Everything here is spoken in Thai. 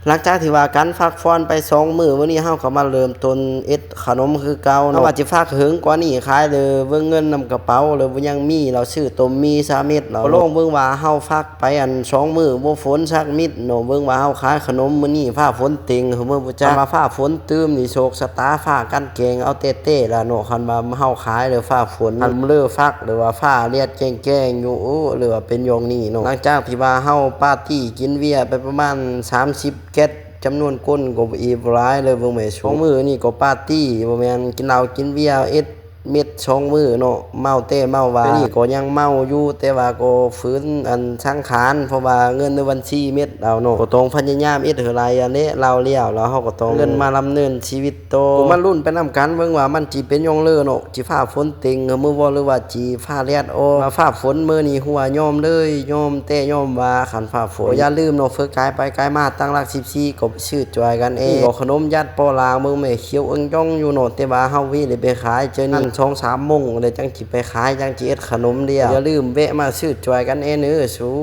หลังจากที่ว่ากันฝากฟ้อนไป2มื้อวันนี้เฮาก็มาเริ่มต้นเอ็ดขนมคือเก่าเนาะว่าสิฝากถึงกว่านี้ขายเลยเบิ่งเงินนำกระเป๋าเลยบ่ยังมีเราซื้อต้มมี3เม็ดเราลองเบิ่งว่าเฮาฝากไปอัน2มื้อบ่ฝนสักมิดเนาะเบิ่งว่าเฮาขายขนมมื้อนี้ฟ้าฝนเต็งเมื่อบ่จักว่าฟ้าฝนตื้มนี่โชคชะตาฟ้ากันแกงเอาเต้ๆล่ะเนาะคันว่าเฮาขายเลยฟ้าฝนมันเลอฟักหรือว่าฟ้าเลียดแจ้งๆอยู่หรือว่าเป็นอย่างนี้เนาะหลังจากที่ว่าเฮาปาร์ตี้กินเบียร์ไปประมาณ30แก๊สจำนวนคนก็อีกหลายเลยเบิ่งแม่ช่วงมื้อนี่ก็ปาร์ตี้บ่แม่นกินเหล้ากินเบียร์เอ็ดเม็ด2มื้อเนาะเมาแต่เมาว่านี่ก็ยังเมาอยู่แต่ว่าก็ฝืนอันสังขารเพราะว่าเงินในบัญชีเม็ดเอาเนาะก็ต้องพยายามเอ็ดเท่าไรอันนี้เราเลี้ยวแล้วเฮาก็ต้องเงินมาดำเนินชีวิตโตมาลุ้นไปนำกันเบิ่งว่ามันสิเป็นยองเลอเนาะสิฟ้าฝนเต็งมื้อบ่หรือว่าสิฟ้าแลดออกฟ้าฝนมื้อนี้หัวยอมเลยยอมแต่ยอมว่าคันฟ้าฝนอย่าลืมเนาะฝึกกายไปกายมาตั้งหลัก14ก็ชื่อจอยกันเองก็ขนมยัดปอลางมึงแม่เขียวอึ้งจ้องอยู่เนาะแต่ว่าเฮาวิได้ไปขายเจอนี่2-3 โมงเลยจังสิไปขายจังสิเอ็ดขนมเดียวอย่าลืมแวะมาซื้อจอยกันเด้อสู้